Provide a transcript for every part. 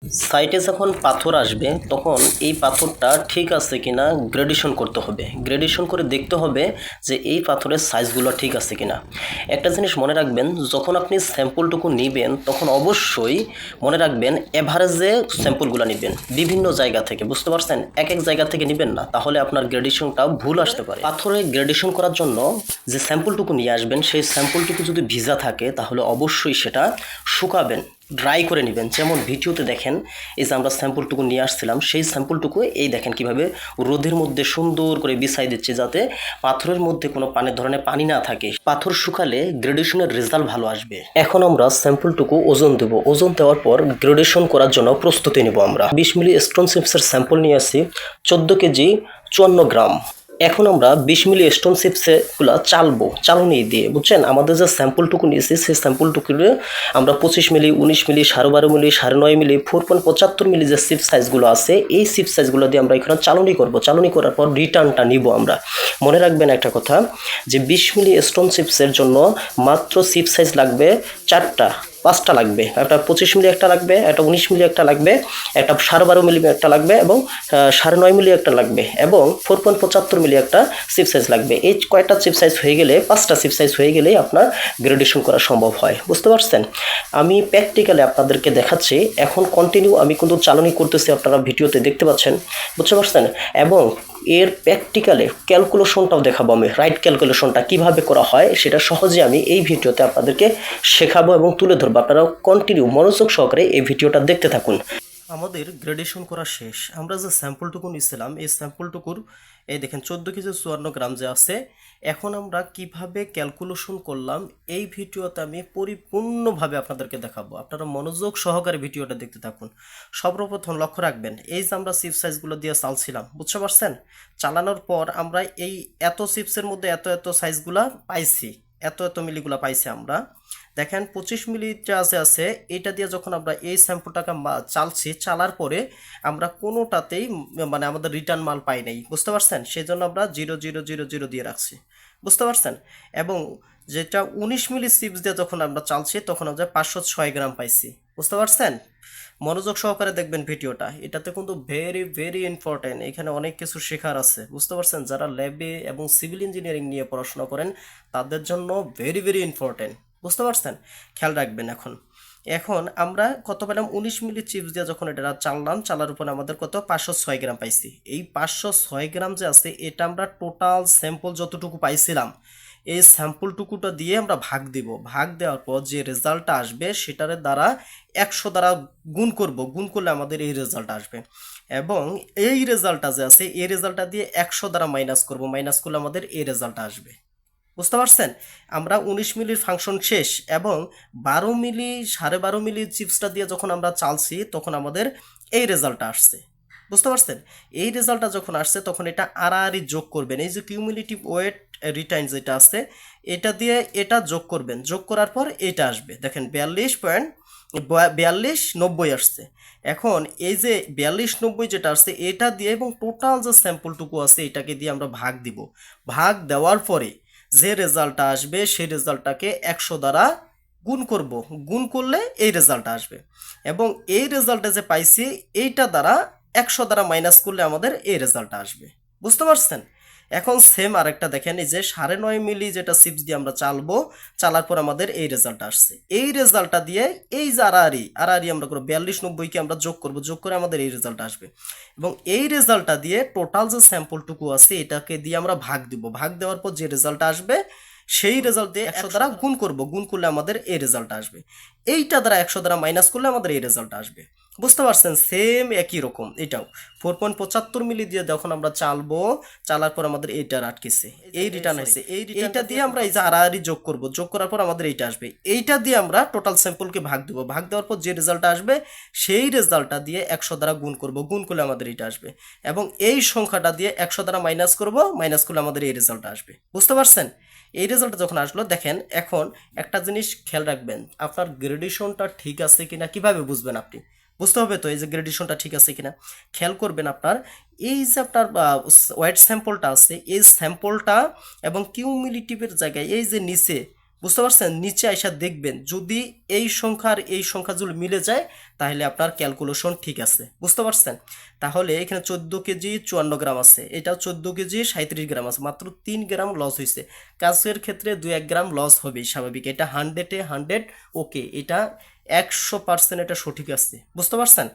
সাইটে যখন পাথর আসবে তখন এই পাথরটা ঠিক আছে কিনা গ্রেডেশন করতে হবে। গ্রেডেশন করে দেখতে হবে যে এই পাথরের সাইজগুলো ঠিক আছে কিনা। একটা জিনিস মনে রাখবেন, যখন আপনি স্যাম্পলটুকু নেবেন তখন অবশ্যই মনে রাখবেন এভারেজে স্যাম্পলগুলো নেবেন বিভিন্ন জায়গা থেকে, বুঝতে পারছেন? এক এক জায়গা থেকে নেবেন না, তাহলে আপনার গ্রেডেশনটা ভুল আসতে পারে। পাথরে গ্রেডেশন করার জন্য যে স্যাম্পলটুকু নিয়ে আসবেন সেই স্যাম্পলটুকু যদি ভিজা থাকে তাহলে অবশ্যই সেটা শুকাবেন, ড্রাই করে নেবেন। যেমন ভিডিওতে দেখেন, এই যে আমরা স্যাম্পলটুকু নিয়ে আসছিলাম সেই স্যাম্পলটুকু এই দেখেন কিভাবে রোদের মধ্যে সুন্দর করে বিছাই দিচ্ছে, যাতে পাথরের মধ্যে কোনো ধরনের পানি না থাকে। পাথর শুকালে গ্রেডেশনের রেজাল্ট ভালো আসবে। এখন আমরা স্যাম্পলটুকু ওজন দেব। ওজন দেওয়ার পর গ্রেডেশন করার জন্য প্রস্তুতি নেব। আমরা 20 মিলি স্টোন চিপসের স্যাম্পল নিয়ে আসি, 14 কেজি 54 গ্রাম। এখন আমরা 20 মিলি স্টোন চিপসগুলো চালবো, চালনি দিয়ে, বুঝছেন? আমাদের যে স্যাম্পলটুকু নিয়েছি সেই স্যাম্পলটুকু আমরা 25 মিলি, 19 মিলি, 12.5 মিলি, 9.5 মিলি, 4.75 মিলি যে চিপ সাইজগুলো আছে এই চিপ সাইজগুলো দিয়ে আমরা এখানে চালনি করব। চালনি করার পর রিটার্নটা নিব আমরা। মনে রাখবেন একটা কথা, যে 20 মিলি স্টোন চিপসের জন্য মাত্র চিপ সাইজ লাগবে 4টা, 5টা লাগবে। একটা 25 মিলি একটা লাগবে, একটা 19 মিলি একটা লাগবে, একটা 12.5 মিলি একটা লাগবে, এবং 9.5 মিলি একটা লাগবে, এবং 4.75 মিলি একটা চিপ সাইজ লাগবে। এই কয়টা চিপ সাইজ হয়ে গেলে, 5টা চিপ সাইজ হয়ে গেলেই আপনার গ্রেডেশন করা সম্ভব হয়, বুঝতে পারছেন? আমি প্র্যাকটিক্যালি আপনাদেরকে দেখাচ্ছি। এখন কন্টিনিউ আমি কিন্তু চালনি করতেছি, আপনারা ভিডিওতে দেখতে পাচ্ছেন, বুঝতে পারছেন? এবং এর প্র্যাকটিক্যালে ক্যালকুলেশনটাও দেখাবো আমি। রাইট ক্যালকুলেশনটা কিভাবে করা হয় সেটা সহজে আমি এই ভিডিওতে আপনাদেরকে শেখাবো এবং তুলে ধরবো। আপনারা কন্টিনিউ মনোযোগ সহকারে এই ভিডিওটা দেখতে থাকুন। আমাদের গ্রেডেশন করা শেষ। আমরা যে স্যাম্পলটুকু নিয়েছিলাম এই স্যাম্পলটুকুর এই দেখেন 14 কেজি 54 গ্রাম যে আছে। এখন আমরা কিভাবে ক্যালকুলেশন করলাম এই ভিডিওতে আমি পরিপূর্ণভাবে আপনাদেরকে দেখাবো। আপনারা মনোযোগ সহকারে ভিডিওটা দেখতে থাকুন। সর্বপ্রথম লক্ষ্য রাখবেন, এই যে আমরা চিপ সাইজগুলো দিয়ে চালছিলাম, বুঝতে পারছেন? চালানোর পর আমরা এই এত চিপসের মধ্যে এত এত সাইজগুলা পাইছি, এত এত মিলিগুলা পাইছি আমরা। দেখেন 25 মিলিটা আছে এটা দিয়ে যখন আমরা এই শ্যাম্পুটাকে চালছি, চালার পরে আমরা কোনোটাতেই মানে আমাদের রিটার্ন মাল পাই নাই, বুঝতে পারছেন? সেই জন্য আমরা 0.000 দিয়ে রাখছি, বুঝতে পারছেন? এবং যেটা 19 মিলি চিপস দিয়ে যখন আমরা চালছি তখন আমরা 506 গ্রাম পাইছি, বুঝতে পারছেন? মনোযোগ সহকারে দেখবেন ভিডিওটা, এটাতে কিন্তু ভেরি ভেরি ইম্পর্টেন্ট। এখানে অনেক কিছু শেখার আছে, বুঝতে পারছেন? যারা ল্যাবে এবং সিভিল ইঞ্জিনিয়ারিং নিয়ে পড়াশোনা করেন তাদের জন্য ভেরি ভেরি ইম্পর্টেন্ট, বুঝতে পারছেন? খেয়াল রাখবেন। এখন এখন আমরা কত পেলাম? 19 মিলি চিপস দিয়ে যখন এটা চাললাম, চালার উপর আমাদের কত 506 গ্রাম পাইছি। এই 506 গ্রাম যে আছে এটা আমরা টোটাল স্যাম্পল যতটুকু পাইছিলাম এই স্যাম্পলটুকুটা দিয়ে আমরা ভাগ দিব। ভাগ দেওয়ার পর যে রেজাল্টটা আসবে সেটার দ্বারা 100 দ্বারা গুণ করব, গুণ করলে আমাদের এই রেজাল্ট আসবে। এবং এই রেজাল্টটা যে আছে এই রেজাল্টটা দিয়ে 100 দ্বারা মাইনাস করব, মাইনাস করলে আমাদের এই রেজাল্টটা আসবে, বুঝতে পারছেন? আমরা 19 মিলির ফাংশন শেষ এবং 12 মিলি 12.5 মিলি চিপসটা দিয়ে যখন আমরা চালছি তখন আমাদের এই রেজাল্টটা আসছে, বুঝতে পারছেন? এই রেজাল্টটা যখন আসছে তখন এটা আড়াআড়ি যোগ করবেন। এই যে কিউমুলেটিভ ওয়েট রিটার্ন যেটা আছে এটা দিয়ে এটা যোগ করবেন, যোগ করার পর এটা আসবে। দেখেন 42.90 আসছে। এখন এই যে 42.90 যেটা আসছে এটা দিয়ে এবং টোটাল যে স্যাম্পলটুকু আছে এটাকে দিয়ে আমরা ভাগ দিব। ভাগ দেওয়ার পরে যে রেজাল্টটা আসবে সেই রেজাল্টটাকে 100 দ্বারা গুণ করব, গুণ করলে এই রেজাল্টটা আসবে। এবং এই রেজাল্টটা যে পাইছি এইটা দ্বারা 100 দ্বারা মাইনাস করলে আমাদের এই রেজাল্টটা আসবে, বুঝতে পারছেন? এখন সেম আরেকটা দেখেন, এই যে 9.5 মিলি যেটা চিপস দিয়ে আমরা চালবো, চালার পর আমাদের এই রেজাল্টটা আসছে। এই রেজাল্টটা দিয়ে এই যে আড়াআড়ি আমরা করবো 42.90-কে আমরা যোগ করব, যোগ করে আমাদের এই রেজাল্টটা আসবে। এবং এই রেজাল্টটা দিয়ে টোটাল যে স্যাম্পলটুকু আছে এটাকে দিয়ে আমরা ভাগ দিব। ভাগ দেওয়ার পর যে রেজাল্টটা আসবে সেই রেজাল্ট দিয়ে 100 দ্বারা গুণ করব, গুণ করলে আমাদের এই রেজাল্টটা আসবে। এইটা দ্বারা 100 দ্বারা মাইনাস করলে আমাদের এই রেজাল্টটা আসবে, বুঝতে পারছেন? সেম একই রকম এটাও 4.75 মিলি দিয়ে যখন আমরা চালবো, চালার পর আমাদের এইটা আটকেছে, এই রিটার্ন আছে। এইটা দিয়ে আমরা এই যে আড়াআড়ি যোগ করব, যোগ করার পর আমাদের এইটা আসবে। এইটা দিয়ে আমরা টোটাল স্যাম্পলকে ভাগ দেব, ভাগ দেওয়ার পর যে রেজাল্টটা আসবে সেই রেজাল্টটা দিয়ে 100 দ্বারা গুণ করব, গুণ করলে আমাদের এইটা আসবে। এবং এই সংখ্যাটা দিয়ে 100 দ্বারা মাইনাস করব, মাইনাস করলে আমাদের এই রেজাল্টটা আসবে, বুঝতে পারছেন? এই রেজাল্টটা যখন আসলো দেখেন, এখন একটা জিনিস খেয়াল রাখবেন, আপনার গ্রেডেশনটা ঠিক আছে কিনা কিভাবে বুঝবেন? আপনি বুঝতে হবে তো এই যে গ্রেডেশনটা ঠিক আছে কিনা। খেয়াল করবেন আপনার এই যে আপনার ওয়েট স্যাম্পলটা আছে এই স্যাম্পলটা এবং কিউমিলিটিভের জায়গায় এই যে নিচে বুঝতে পারছেন? নিচে আইসা দেখবেন যদি এই সংখ্যা আর এই সংখ্যা যদি মিলে যায় তাহলে আপনার ক্যালকুলেশন ঠিক আছে। বুঝতে পারছেন? তাহলে এখানে 14 কেজি 54 গ্রাম আছে, এটাও 14 কেজি 37 গ্রাম আছে, মাত্র 3 গ্রাম লস হয়েছে। কাজের ক্ষেত্রে 2-1 গ্রাম লস হবেই স্বাভাবিক, এটা 100-এ 100 ওকে, এটা 100% এটা সঠিক আছে। বুঝতে পারছেন?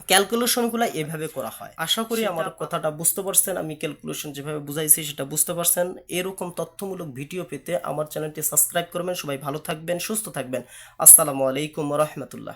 ক্যালকুলেশনগুলো এভাবে করা হয়। আশা করি আমার কথাটা বুঝতে পারছেন, আমি ক্যালকুলেশন যেভাবে বুঝাইছি সেটা বুঝতে পারছেন। এরকম তথ্যমূলক ভিডিও পেতে আমার চ্যানেলটি সাবস্ক্রাইব করবেন। সবাই ভালো থাকবেন, সুস্থ থাকবেন। আসসালামু আলাইকুম ওয়া রাহমাতুল্লাহ।